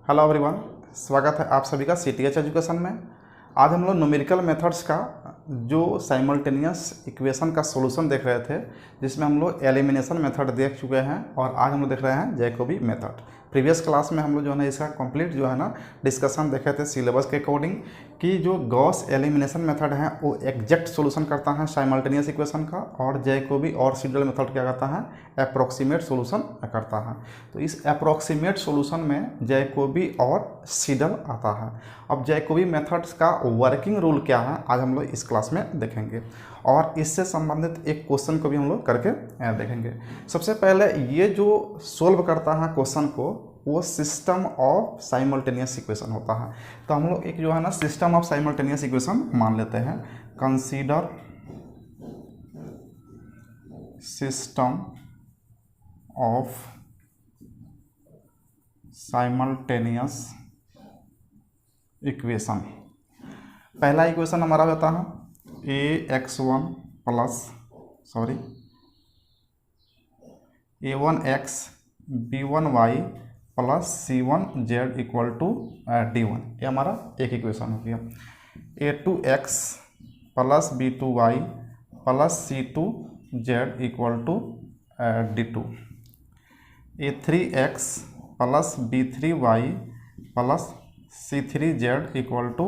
Hello everyone, स्वागत है आप सभी का सीटीएच एजुकेशन में। आज हम लोग न्यूमेरिकल मेथड्स का जो साइमल्टेनियस इक्वेशन का सॉल्यूशन देख रहे थे, जिसमें हम लोग एलिमिनेशन मेथड देख चुके हैं और आज हम लोग देख रहे हैं जैकोबी मेथड। प्रीवियस क्लास में हम लोग जो है ना इसका कंप्लीट जो है ना डिस्कशन देखे थे सिलेबस के अकॉर्डिंग कि जो गॉस एलिमिनेशन मेथड है वो एग्जैक्ट सॉल्यूशन करता है साइमल्टेनियस इक्वेशन का, और जैकोबी और सीडल मेथड क्या करता है, अप्रॉक्सीमेट सॉल्यूशन करता है। तो इस अप्रॉक्सीमेट सॉल्यूशन में जैकोबी और सीडल आता है। अब जैकोबी मेथड्स का वर्किंग रूल क्या है आज हम लोग इस क्लास में देखेंगे, और इससे संबंधित एक क्वेश्चन को भी हम लोग करके देखेंगे। सबसे पहले ये जो सोल्व करता है क्वेश्चन को वो सिस्टम ऑफ साइमल्टेनियस इक्वेशन होता है। तो हम लोग एक जो है ना सिस्टम ऑफ साइमल्टेनियस इक्वेशन मान लेते हैं। Consider system of simultaneous equation. पहला इक्वेशन हमारा होता है a1x b1y plus c1z equal to d1। ये हमारा एक इक्वेशन हो गया। a2x plus b2y plus c2z equal to d2। a3x plus b3y plus c3z equal to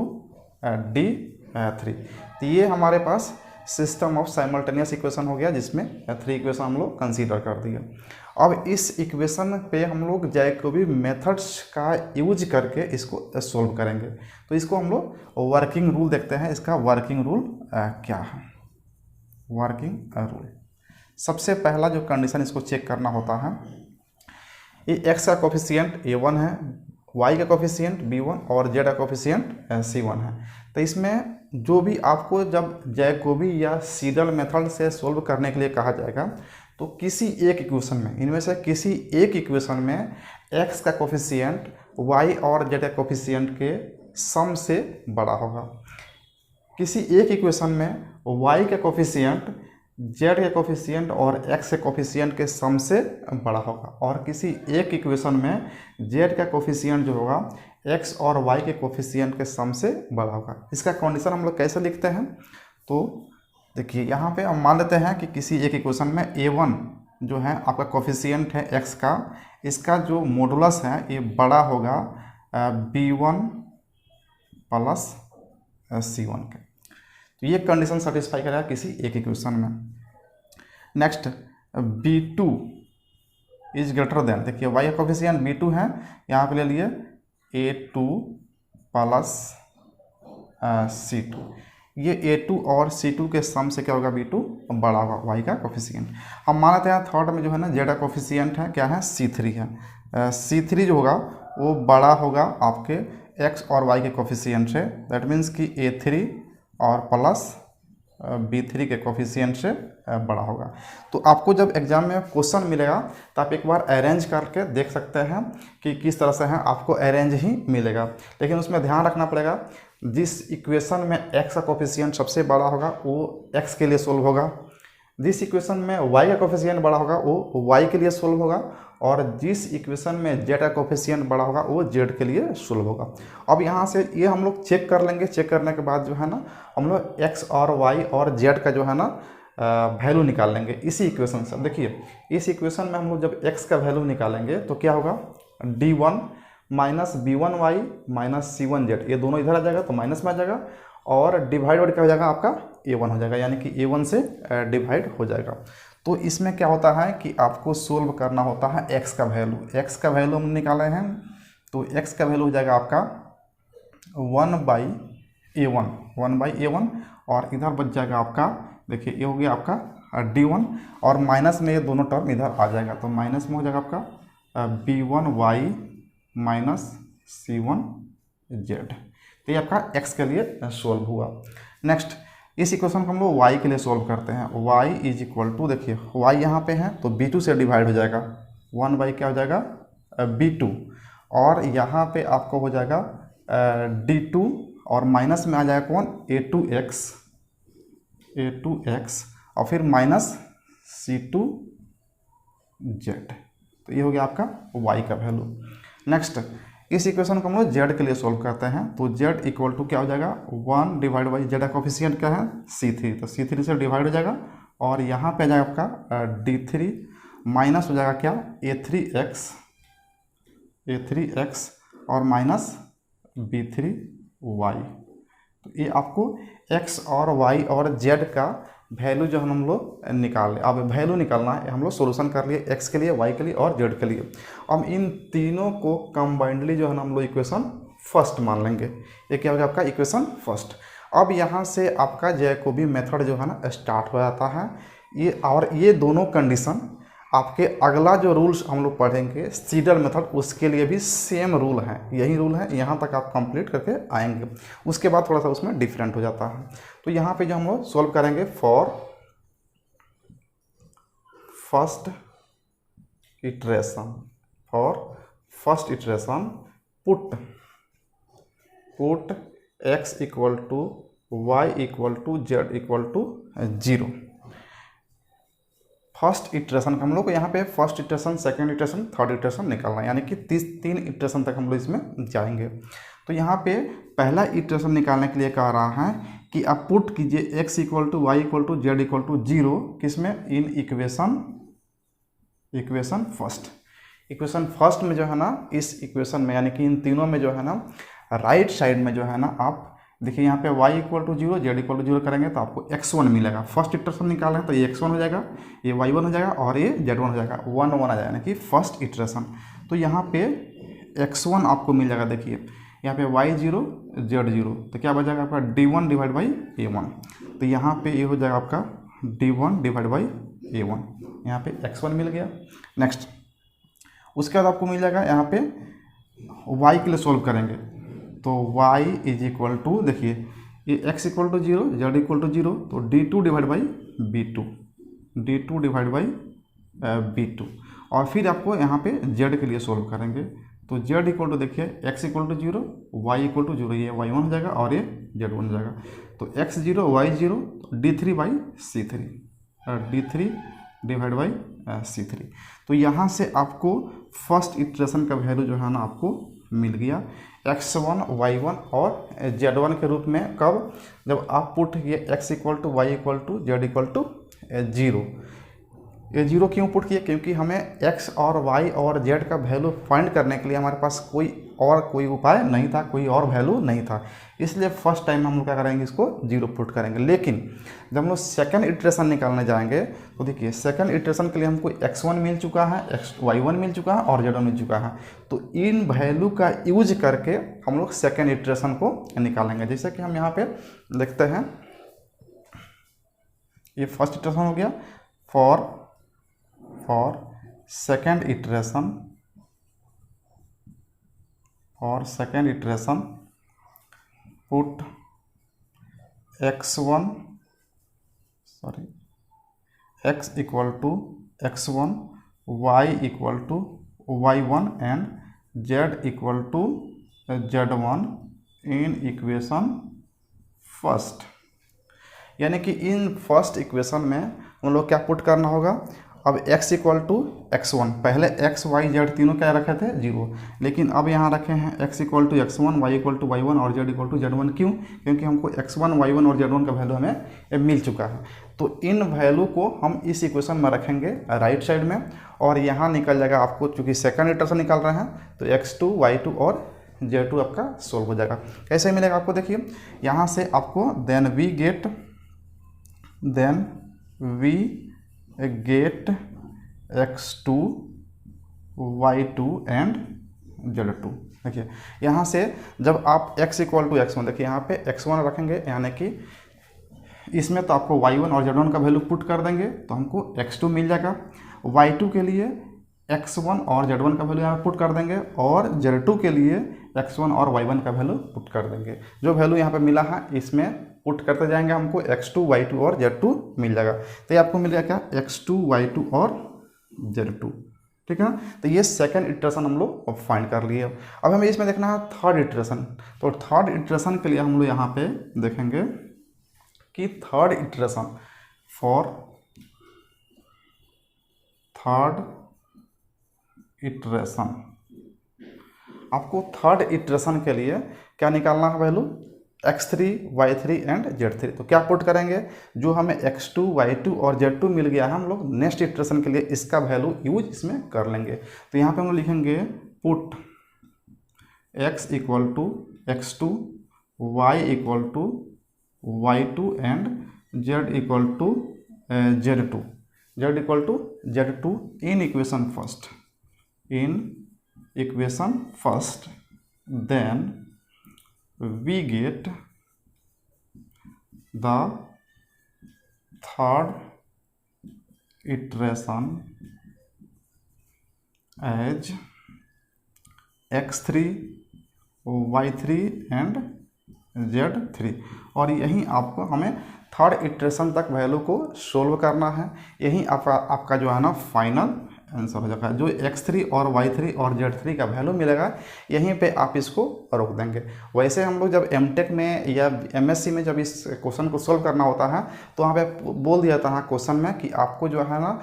d3। तो ये हमारे पास सिस्टम ऑफ साइमल्टेनियस इक्वेशन हो गया, जिसमें 3 इक्वेशन हम लोग कंसीडर कर दिया। अब इस इक्वेशन पे हम लोग जैकोबी मेथड्स का यूज करके इसको सोल्व करेंगे। तो इसको हम लोग वर्किंग रूल देखते हैं। इसका वर्किंग रूल क्या है? वर्किंग रूल, सबसे पहला जो कंडीशन इसको चेक करना होता है, ये x का कोफिशिएंट a1 है, y का कोफिशिएंट b1 और z का कोफिशिएंट c1 है। तो इसमें जो भी आपको जब जैकोबी या सीडल मेथड से सोल्व करने के लिए कहा जाएगा, तो किसी एक इक्वेशन में, इनमें से किसी एक इक्वेशन में x का कोफिशिएंट y और z का कोफिशिएंट के सम से बड़ा होगा। किसी एक इक्वेशन में y का कोफिशिएंट z के कोफिशिएंट और x के कोफिशिएंट के सम से बड़ा होगा, और किसी एक इक्वेशन में z का कोफिशिएंट जो होगा x और y के कोफिशिएंट के सम से बड़ा होगा। इसका कंडीशन हम लोग कैसे लिखते हैं? तो देखिए यहाँ पे हम मान लेते हैं कि किसी एक इक्वेशन में a1 जो है आपका कोफिशिएंट है x का, इसका जो मॉडुलस है ये बड़ा होगा b1 प्लस c1 के। तो ये कंडीशन सेटिस्फाई करेगा किसी एक इक्वेशन में। Next b2 is greater than, देखिए y का कोफिशिएंट b2 है, यहाँ पे ले लिए a2 प्लस c2। ये a2 और c2 के सम से क्या होगा, b2 बड़ा होगा y का कोफिशिएंट। हम मान लेते हैं थर्ड में जो है ना z का कोफिशिएंट है क्या है, c3 है। c3 जो होगा वो बड़ा होगा आपके x और y के कोफिशिएंट से। दैट मीन्स कि a3 और प्लस b3 के कोफिशिएंट से बड़ा होगा। तो आपको जब एग्जाम में क्वेश्चन मिलेगा तो आप एक बार अरेंज करके देख सकते हैं कि किस तरह से है, आपको अरेंज ही मिलेगा। लेकिन उसमें ध्यान रखना पड़ेगा, जिस इक्वेशन में x का कोफिशिएंट सबसे बड़ा होगा वो x के लिए सोल्व होगा, जिस इक्वेशन में y का कोफिशिएंट बड़ा होगा वो y के लिए सोल्व होगा, और जिस इक्वेशन में z का कोफिशिएंट बड़ा होगा वो z के लिए सोल्व होगा। अब यहाँ से ये हम लोग चेक कर लेंगे। चेक करने के बाद जो है ना हम लोग x और y और z का जो है ना वैल्यू निकाल लेंगे इसी इक्वेशन से। देखिए इस इक्वेशन में हम लोग जब x का वैल्यू निकालेंगे तो क्या होगा, d1 minus b1y minus c1z, ये दोनों इधर आ जाएगा तो माइनस में आ जाएगा, और डिवाइड क्या हो जाएगा आपका a1 हो जाएगा, यानी कि a1 से डिवाइड हो जाएगा। तो इसमें क्या होता है कि आपको सोल्व करना होता है x का वैल्यू। x का वैल्यू हम निकाले हैं, तो x का वैल्यू हो जाएगा आपका 1/a1, और इधर बच जाएगा आपका, देखिए ये हो गया आपका d1, और माइनस में ये दोनों टर्म इधर आ जाएगा, तो माइनस में हो जाएगा आपका b1y माइनस c1z। तो ये आपका x के लिए सोल्व हुआ। नेक्स्ट इस इक्वेशन को हम लोग y के लिए सोल्व करते हैं। y इज इक्वल टू, देखिए y यहाँ पे है तो b2 से डिवाइड हो जाएगा, 1 क्या हो जाएगा b2, और यहाँ पे आपको हो जाएगा d2, और माइनस में आ जाएगा कौन, a2x, और फिर माइनस c2z। तो ये हो गया आपका y का वैल्यू। नेक्स्ट इस इक्वेशन को हम लोग जेड के लिए सोल्व करते हैं, तो जेड इक्वल टू क्या हो जाएगा 1 डिवाइड बाई जेड का कोफिशिएंट क्या है C3, तो C3 से डिवाइड हो जाएगा और यहाँ पे आ जाएगा आपका D3 माइनस हो जाएगा क्या A3x और माइनस B3y। तो ये आपको x और y और z का वैल्यू जो हम लोग निकाल लें। अब वैल्यू निकालना है, हम लोग सोल्यूशन कर लिए x के लिए, y के लिए और z के लिए। अब इन तीनों को कंबाइंडली जो है ना हम लोग इक्वेशन फर्स्ट मान लेंगे। ये क्या होगा आपका इक्वेशन फर्स्ट। अब यहाँ से आपका जैकोबी मेथड जो है ना स्टार्ट हो जाता है। ये और ये दोनों कंडीशन आपके अगला जो रूल्स हम लोग पढ़ेंगे सीडर मेथड, उसके लिए भी सेम रूल है, यही रूल है, यहाँ तक आप कंप्लीट करके आएंगे। उसके बाद थोड़ा सा उसमें डिफरेंट हो जाता है। तो यहाँ पे जो हम लोग सॉल्व करेंगे for first iteration put x equal to y equal to z equal to 0। First iteration का हम लोग को यहाँ पे first iteration, second iteration, third iteration निकालना है, यानी कि 3 इटरेशन तक हम लोग इसमें जाएंगे। तो यहाँ पे पहला इटरेशन निकालने के लिए कह रहा है कि आप पुट कीजिए x equal to y equal to z equal to 0 किसमें, इन इक्वेशन फर्स्ट में जो है ना, इस इक्वेशन में यानी कि इन तीनों में जो है ना राइट साइड में जो है ना आप देखिए यहाँ पे y इक्वल टू 0 जेड इक्वल टू 0 करेंगे तो आपको x1 मिलेगा। फर्स्ट इटरेशन निकाल रहे हैं तो ये x1 हो जाएगा, ये y1 हो जाएगा और ये z1 हो जाएगा, 1 1 आ जाएगा, यानी कि फर्स्ट इटरेशन। तो यहाँ पे x1 आपको मिल जाएगा, देखिए यहाँ पे y0 z0, तो क्या बच जाएगा आपका d1 डिवाइड बाई a1। तो यहाँ पे ये हो जाएगा आपका d1 डिवाइड बाई a1, यहाँ पे x1 मिल गया। नेक्स्ट उसके बाद आपको मिल जाएगा यहाँ पे y के लिए सोल्व करेंगे तो y इज इक्वल टू, देखिए ये x equal to 0 z equal to 0, तो d2 डिवाइड बाई b2 और फिर आपको यहाँ पे z के लिए सोल्व करेंगे तो z इक्वल टू देखिए x equal to 0 y equal to 0, ये y1 हो जाएगा और ये z1 हो जाएगा। तो x0 y0 d3 by c3 d3 divide by c3। तो यहाँ से आपको फर्स्ट इटरेशन का वैल्यू जो है ना आपको मिल गया x1 y1 और z1 के रूप में। कब, जब आप पुट किए x equal to y equal to z equal to 0। ये 0 क्यों पुट किए, क्योंकि हमें x और y और z का वैल्यू फाइंड करने के लिए हमारे पास कोई उपाय नहीं था, कोई और वैल्यू नहीं था, इसलिए फर्स्ट टाइम हम लोग क्या करेंगे, इसको 0 पुट करेंगे। लेकिन जब हम लोग सेकंड इटरेशन निकालने जाएंगे तो देखिए सेकंड इटरेशन के लिए हमको x1 मिल चुका है, y1 मिल चुका है और z1 मिल चुका है। तो इन वैल्यू का यूज करके हम लोग सेकंड इटरेशन को निकालेंगे। जैसे कि हम यहाँ पे देखते हैं, ये फर्स्ट इटरेशन हो गया। For second iteration put x equal to x1 y equal to y1 and z equal to z1 in equation first. यानी कि इन फर्स्ट इक्वेशन में हम लोग क्या पुट करना होगा, अब x इक्वल टू x1, पहले x y z तीनों क्या रखे थे 0, लेकिन अब यहाँ रखे हैं x equal to x1 y equal to y1 और z इक्वल टू z1। क्यों, क्योंकि हमको x1 y1 और z1 का वैल्यू हमें मिल चुका है। तो इन वैल्यू को हम इस इक्वेशन में रखेंगे राइट साइड में और यहाँ निकल जाएगा आपको, चूँकि सेकंड इटरेशन निकाल रहे हैं तो x2 y2 और z2 आपका सोल्व हो जाएगा। कैसे मिलेगा आपको, देखिए यहाँ से आपको then we gate x2 y2 and z2। देखिए यहाँ से जब आप x इक्वल टू x1, देखिए यहाँ पे x1 रखेंगे, यानी कि इसमें तो आपको y1 और z1 का वैल्यू पुट कर देंगे तो हमको x2 मिल जाएगा। y2 के लिए x1 और z1 का वैल्यू यहाँ पुट कर देंगे और z2 के लिए x1 और y1 का वैल्यू पुट कर देंगे। जो वैल्यू यहाँ पे मिला है इसमें पुट करते जाएंगे, हमको x2 y2 और z2 मिल जाएगा। तो ये आपको मिल जाएगा क्या, x2 y2 और z2, ठीक है ना। तो ये सेकंड इटरेशन हम लोग फाइंड कर लिए। अब हमें इसमें देखना है थर्ड इटरेशन। तो थर्ड इटरेशन के लिए हम लोग यहाँ पे देखेंगे कि third iteration for third iteration आपको थर्ड इटरेशन के लिए क्या निकालना है value, x3, y3 and z3। तो क्या पुट करेंगे, जो हमें x2, y2 और z2 मिल गया है, हम लोग नेक्स्ट इटरेशन के लिए इसका वैल्यू यूज इसमें कर लेंगे। तो यहाँ पे हम लोग लिखेंगे put x equal to x2, y equal to y2 and z equal to z2, z equal to z2 in equation first, in equation first, then we get the third iteration as x3, y3 and z3। और यहीं आपको हमें third iteration तक value को solve करना है। यहीं आपका जो है ना फाइनल आंसर हो जाएगा। जो x3 और y3 और z3 का वैल्यू मिलेगा यहीं पे आप इसको रोक देंगे। वैसे हम लोग जब एमटेक में या एमएससी में जब इस क्वेश्चन को सोल्व करना होता है तो वहाँ पे बोल दिया था क्वेश्चन में कि आपको जो है ना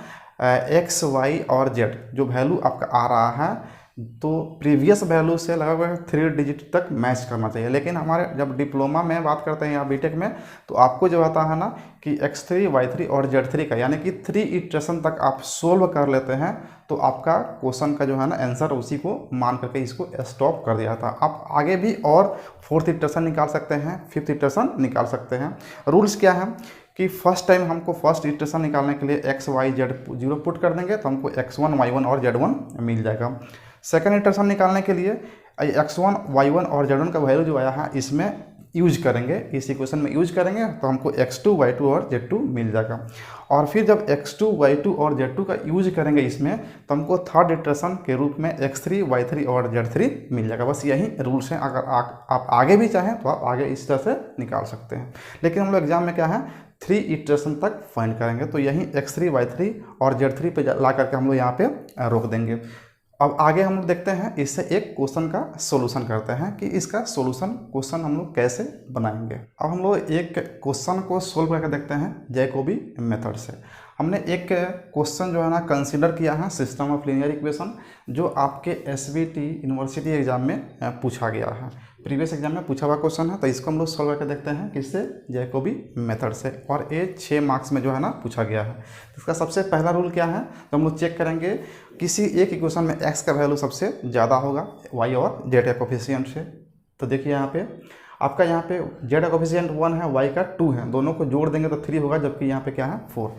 x, y और z जो वैल्यू आपका आ रहा है तो प्रीवियस वैल्यू से लगभग 3 डिजिट तक मैच करना चाहिए। लेकिन हमारे जब डिप्लोमा में बात करते हैं या बीटेक में तो आपको जो आता है ना कि x3, y3 और z3 का यानी कि 3 इटरेशन तक आप सोल्व कर लेते हैं तो आपका क्वेश्चन का जो है ना आंसर उसी को मान करके इसको स्टॉप कर दिया था। आप आगे भी और 4th इटरेशन निकाल सकते हैं, 5th इटरेशन निकाल सकते हैं। रूल्स क्या है कि फर्स्ट टाइम हमको फर्स्ट इटरेशन निकालने के लिए x, y, z 0 पुट कर देंगे तो हमको x1, y1 और z1 मिल जाएगा। सेकंड इटरेशन निकालने के लिए x1, y1 और z1 का वैल्यू जो आया है इसमें यूज करेंगे, इस इक्वेशन में यूज करेंगे तो हमको x2, y2 और z2 मिल जाएगा। और फिर जब x2, y2 और z2 का यूज करेंगे इसमें तो हमको थर्ड इटरेशन के रूप में x3, y3 और z3 मिल जाएगा। बस यही रूल्स हैं। अगर आप आगे भी चाहें तो आप आगे इस तरह से निकाल सकते हैं। लेकिन हम लोग एग्जाम में क्या है 3 इटरेशन तक फाइंड करेंगे तो यही x3, y3 और z3 पे ला करके हम लोग यहाँ पे रोक देंगे। अब आगे हम लोग देखते हैं इससे एक क्वेश्चन का सॉल्यूशन करते हैं कि इसका सॉल्यूशन क्वेश्चन हम लोग कैसे बनाएंगे। अब हम लोग एक क्वेश्चन को सोल्व करके देखते हैं जैकोबी मेथड से। हमने एक क्वेश्चन जो है ना कंसीडर किया है सिस्टम ऑफ लीनियर इक्वेशन जो आपके एसवीटी यूनिवर्सिटी एग्जाम में पूछा गया है, प्रीवियस एग्जाम में पूछा हुआ क्वेश्चन है। तो इसको हम लोग सोल्व करके देखते हैं किससे, जैकोबी मेथड से। और ये 6 मार्क्स में जो है ना पूछा गया है। तो इसका सबसे पहला रूल क्या है तो हम लोग चेक करेंगे किसी एक इक्वेशन में x का वैल्यू सबसे ज़्यादा होगा y और z का कोफिशिएंट से। तो देखिए यहाँ पे आपका यहाँ पे z का कोफिशिएंट 1 है, y का 2 है, दोनों को जोड़ देंगे तो 3 होगा, जबकि यहाँ पे क्या है 4।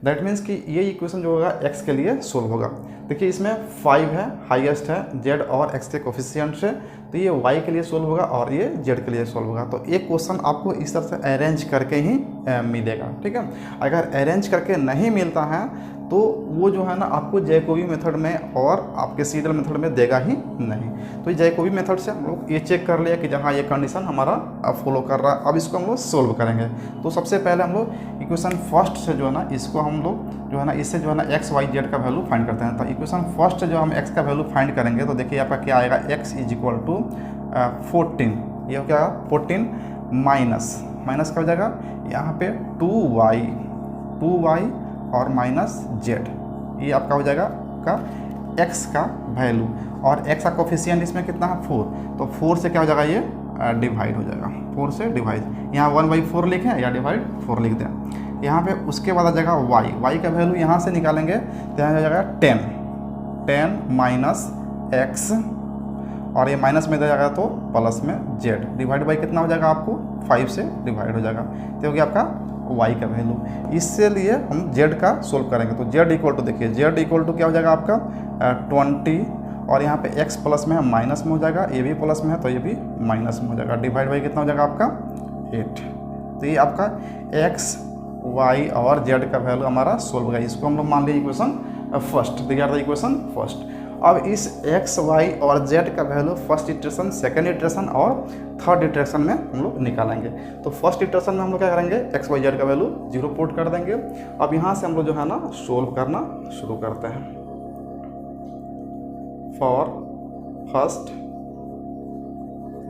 दैट मीन्स कि ये इक्वेशन जो होगा x के लिए सोल्व होगा। देखिए इसमें 5 है, हाईएस्ट है z और x के कोफिशिएंट से, तो ये y के लिए सोल्व होगा और ये z के लिए सोल्व होगा। तो एक क्वेश्चन आपको इस तरह से अरेंज करके ही मिलेगा, ठीक है। अगर अरेंज करके नहीं मिलता है तो वो जो है ना आपको जैकोबी मेथड में और आपके सीडल मेथड में देगा ही नहीं। तो ये जैकोबी मेथड से हम लोग ये चेक कर लिया कि जहाँ ये कंडीशन हमारा फॉलो कर रहा है। अब इसको हम लोग सोल्व करेंगे। तो सबसे पहले हम लोग इक्वेशन फर्स्ट से जो है ना इसको हम लोग जो है ना इससे जो है ना x, y, z का वैल्यू फाइंड करते हैं। तो इक्वेशन फर्स्ट से जो हम x का वैल्यू फाइंड करेंगे तो देखिए आपका क्या आएगा, x इज इक्वल टू 14। ये क्या 14 माइनस का हो जाएगा यहाँ पे 2y और माइनस z, ये आपका हो जाएगा का x का वैल्यू। और x का कोफिशिएंट इसमें कितना है 4, तो 4 से क्या हो जाएगा ये डिवाइड हो जाएगा, 4 से डिवाइड। यहाँ 1/4 लिखें या डिवाइड 4 लिख दें। यहाँ पे उसके बाद आ जाएगा y का वैल्यू यहाँ से निकालेंगे तो यहाँ हो जाएगा 10 माइनस x और ये माइनस में जाएगा तो प्लस में z, डिवाइड बाई कितना हो जाएगा आपको 5 से डिवाइड हो जाएगा। तो हो गया आपका y का वैल्यू। इससे लिए हम z का सोल्व करेंगे तो z इक्वल टू देखिए z इक्वल टू क्या हो जाएगा आपका 20 और यहाँ पे x प्लस में है माइनस में हो जाएगा, ये भी प्लस में है तो ये भी माइनस में हो जाएगा, डिवाइड बाई कितना हो जाएगा आपका 8। तो ये आपका x, y और z का वैल्यू हमारा सोल्व होगा। इसको हम लोग मान लिया इक्वेशन फर्स्ट, दिया इक्वेशन फर्स्ट। अब इस x, y और z का value first iteration, second iteration और थर्ड इटरेशन में हम लोग निकालेंगे। तो फर्स्ट इटरेशन में हम लोग क्या करेंगे x, y, z का वैल्यू 0 पुट कर देंगे। अब यहाँ से हम लोग जो है ना सोल्व करना शुरू करते हैं। फॉर फर्स्ट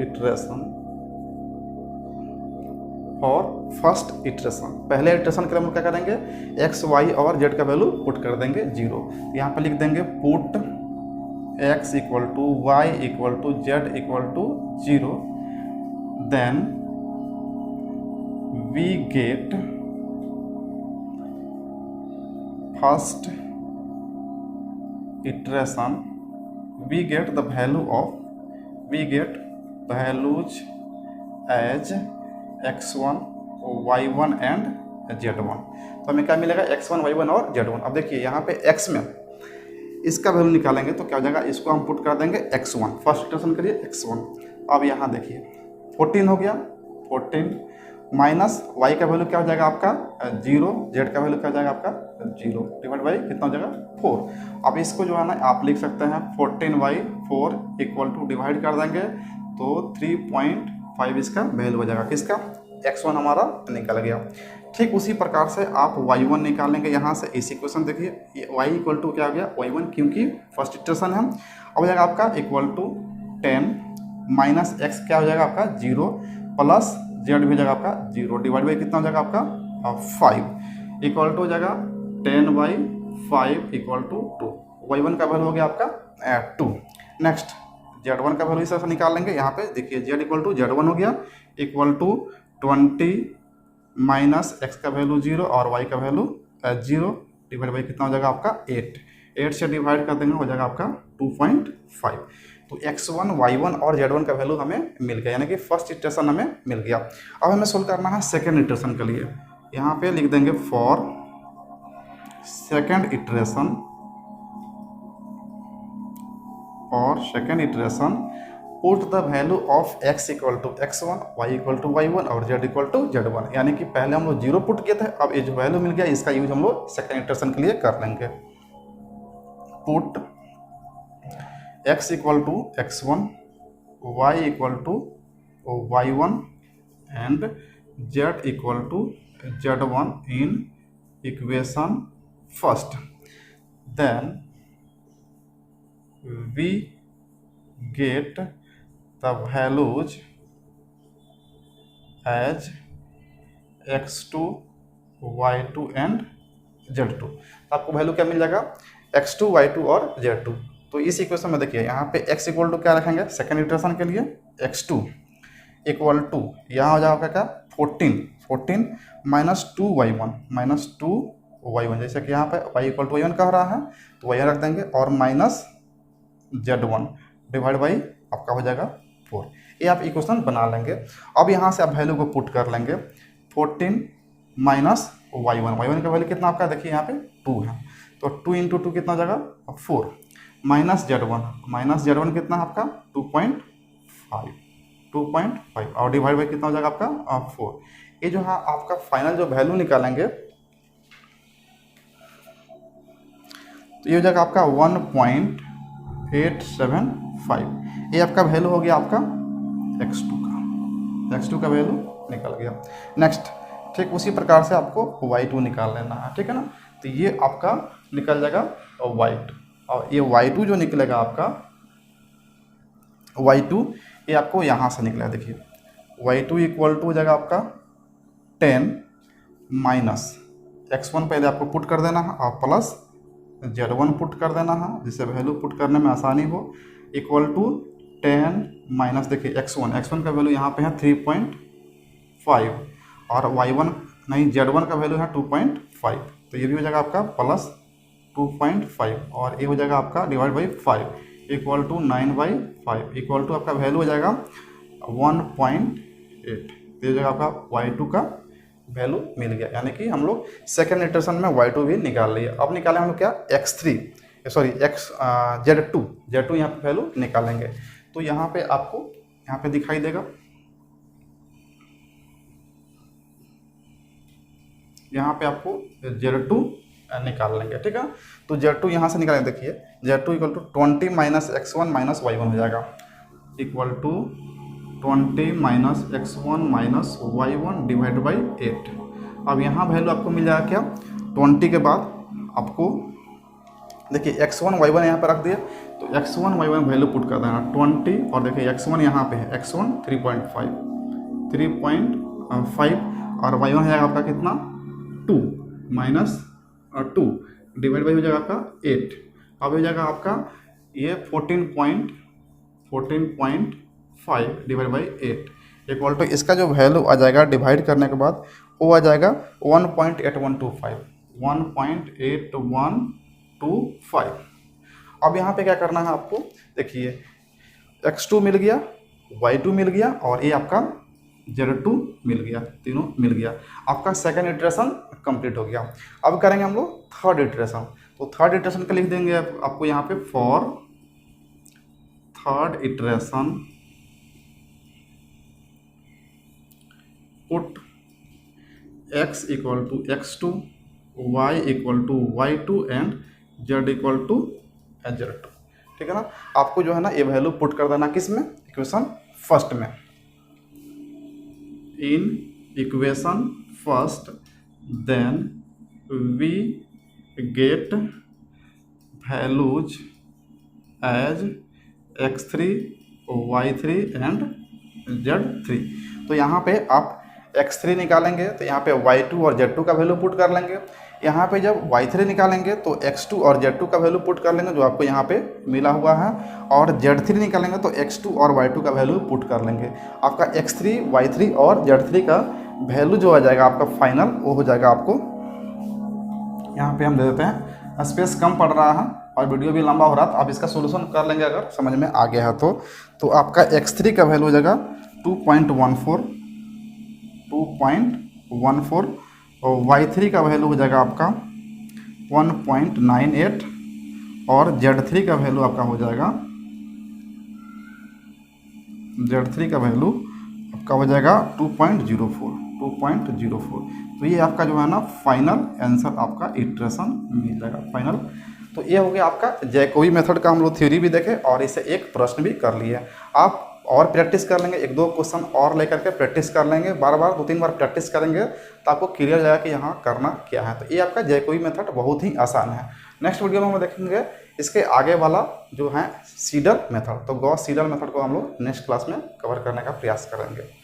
इटरेशन, और फर्स्ट इटरेशन, पहले इटरेशन के लिए हम लोग क्या करेंगे x, y और z का वैल्यू पुट कर देंगे 0। यहाँ पे लिख देंगे put x equal to y equal to z equal to 0, then we get first iteration, we get the value of, we get values as x1 y1 and z1। तो हमें क्या मिलेगा, x1 y1 और z1। अब देखिए यहाँ पे x में इसका वैल्यू निकालेंगे तो क्या हो जाएगा, इसको हम पुट कर देंगे x1, फर्स्ट इटरेशन के लिए x1। अब यहाँ देखिए 14 हो गया, 14 माइनस y का वैल्यू क्या हो जाएगा आपका 0, z का वैल्यू क्या हो जाएगा आपका 0, डिवाइड बाई कितना हो जाएगा 4। अब इसको जो है ना आप लिख सकते हैं 14/4 इक्वल टू डिवाइड कर देंगे तो 3.5 इसका वैल्यू हो जाएगा, किसका, x1 हमारा निकल गया। ठीक उसी प्रकार से आप y1 निकालेंगे यहाँ से। इस इक्वेशन देखिए y इक्वल टू क्या हो गया y1, क्योंकि फर्स्ट इटरेशन है। अब हो जाएगा आपका इक्वल टू 10 माइनस x क्या हो जाएगा आपका 0 प्लस z भी हो जाएगा आपका 0, डिवाइड बाई कितना हो जाएगा आपका 5 इक्वल टू हो जाएगा 10/5 इक्वल टू 2। y1 का वैल्यू हो गया आपका 2। नेक्स्ट z1 का वैल्यू इस तरह से निकाल लेंगे। यहाँ पे देखिए z इक्वल टू z1 हो गया इक्वल टू 20 माइनस x का वैल्यू 0 और y का वैल्यू 0, डिवाइड बाई कितना हो जाएगा आपका 8 से डिवाइड कर देंगे हो जाएगा आपका 2.5। तो x1 y1 और z1 का वैल्यू हमें मिल गया, यानी कि फर्स्ट इटरेशन हमें मिल गया। अब हमें सोल्व करना है सेकेंड इटरेशन के लिए। यहाँ पे लिख देंगे फॉर सेकेंड इटरेशन, और second iteration put the value of x equal to x1, y equal to y1 और z इक्वल टू z1। यानी कि पहले हम लोग 0 पुट किए थे, अब ये जो वैल्यू मिल गया इसका यूज हम लोग सेकेंड इटरेशन के लिए कर लेंगे। Put x equal to x1, y equal to y1 and z equal to z1 in equation first, then we get the values as x2 y2 and z2। आपको value क्या मिल जाएगा x2 y2 और z2। तो इस equation में देखिए यहाँ पे x इक्वल टू क्या रखेंगे सेकेंड इटरेशन के लिए x2 इक्वल टू यहाँ हो जाएगा क्या 14 माइनस 2y1 जैसे कि यहाँ पे y इक्वल टू y1 कह रहा है तो y रख देंगे और माइनस z1 डिवाइड बाई आपका हो जाएगा 4। ये आप इक्वेशन बना लेंगे। अब यहाँ से आप वैल्यू को पुट कर लेंगे 14 माइनस y1 का वैल्यू कितना आपका देखिए यहाँ पे 2 है, तो 2 इंटू 2 कितना हो जाएगा 4 माइनस z1 कितना है आपका 2.5 और डिवाइड बाई कितना हो जाएगा आपका 4। ये जो है आपका फाइनल जो वैल्यू निकालेंगे तो ये हो जाएगा आपका 1.875। ये आपका वैल्यू हो गया आपका x2 का वैल्यू निकल गया। नेक्स्ट ठीक उसी प्रकार से आपको y2 निकाल लेना है, ठीक है ना। तो ये आपका निकल जाएगा y2, और ये y2 जो निकलेगा आपका y2 ये आपको यहाँ से निकला, देखिए y2 इक्वल टू हो जाएगा आपका 10 माइनस x1 पहले आपको पुट कर देना है और प्लस z1 पुट कर देना है जिससे वैल्यू पुट करने में आसानी हो, इक्वल टू 10 माइनस देखिए x1 का वैल्यू यहाँ पे है 3.5 और z1 का वैल्यू है 2.5, तो ये भी हो जाएगा आपका प्लस 2.5 और ये हो जाएगा आपका divide by 5 equal to 9/5 equal to आपका वैल्यू हो जाएगा 1.8। तो ये हो जाएगा आपका y2 का वैल्यू मिल गया, यानी कि हम लोग सेकेंड इटरेशन में y2 भी निकाल लिए। अब निकालें हम लोग क्या z2 यहाँ पे वैल्यू निकालेंगे। तो यहाँ पे आपको यहाँ पे दिखाई देगा, यहाँ पे आपको z2 निकाल लेंगे, ठीक है। तो z2 यहाँ से निकालेंगे, देखिए z2 equal to 20 minus x1 minus y1 हो जाएगा equal to 20 minus x1 minus y1 divide by 8। अब यहाँ वैल्यू आपको मिल जाएगा क्या 20 के बाद आपको देखिए x1 y1 यहाँ पर रख दिए, तो x1 y1 वैल्यू पुट कर देना 20 और देखिए x1 यहाँ पे है x1 3.5 और y1 है आपका कितना 2 माइनस 2 डिवाइड बाई हो जाएगा आपका 8। अब हो जाएगा आपका ये 14.5 डिवाइड बाई 8 इक्वल टू इसका जो वैल्यू आ जाएगा डिवाइड करने के बाद वो आ जाएगा 1.8125 1.8125। अब यहाँ पे क्या करना है आपको, देखिए x2 मिल गया, y2 मिल गया और ये आपका z2 मिल गया, तीनों मिल गया। आपका सेकंड इटरेशन कंप्लीट हो गया। अब करेंगे हम लोग थर्ड इटरेशन। तो थर्ड इटरेशन का लिख देंगे आपको यहाँ पे, for third iteration put x equal to x2, y equal to y2 and z equal to z2। ठीक है ना। आपको जो है ना ये वैल्यू पुट कर देना किस में, इक्वेशन फर्स्ट में। In equation first then we get values as x3, y3 and z3। तो यहाँ पे आप x3 निकालेंगे तो यहाँ पे y2 और z2 का वैल्यू पुट कर लेंगे। यहाँ पे जब y3 निकालेंगे तो x2 और z2 का वैल्यू पुट कर लेंगे जो आपको यहाँ पे मिला हुआ है, और z3 निकालेंगे तो x2 और y2 का वैल्यू पुट कर लेंगे। आपका x3, y3 और z3 का वैल्यू जो आ जाएगा आपका फाइनल, वो हो जाएगा आपको, यहाँ पे हम दे देते हैं, स्पेस कम पड़ रहा है और वीडियो भी लंबा हो रहा था। आप इसका सोल्यूशन कर लेंगे अगर समझ में आ गया है तो आपका x3 का वैल्यू हो जाएगा 2.14 और y3 का वैल्यू हो जाएगा आपका 1.98 और z3 का वैल्यू आपका हो जाएगा, z3 का वैल्यू आपका हो जाएगा 2.04। तो ये आपका जो है ना फाइनल आंसर आपका इटरेशन मिल जाएगा फाइनल। तो ये हो गया आपका जैकोबी मेथड का, हम लोग थ्योरी भी देखे और इसे एक प्रश्न भी कर लिए। आप और प्रैक्टिस कर लेंगे, एक दो क्वेश्चन और लेकर के प्रैक्टिस कर लेंगे, बार बार 2-3 बार प्रैक्टिस करेंगे तो आपको क्लियर हो जाएगा कि यहाँ करना क्या है। तो ये आपका जैकोबी मेथड बहुत ही आसान है। नेक्स्ट वीडियो में हम देखेंगे इसके आगे वाला जो है सीडल मेथड। तो गॉस सीडल मेथड को हम लोग नेक्स्ट क्लास में कवर करने का प्रयास करेंगे।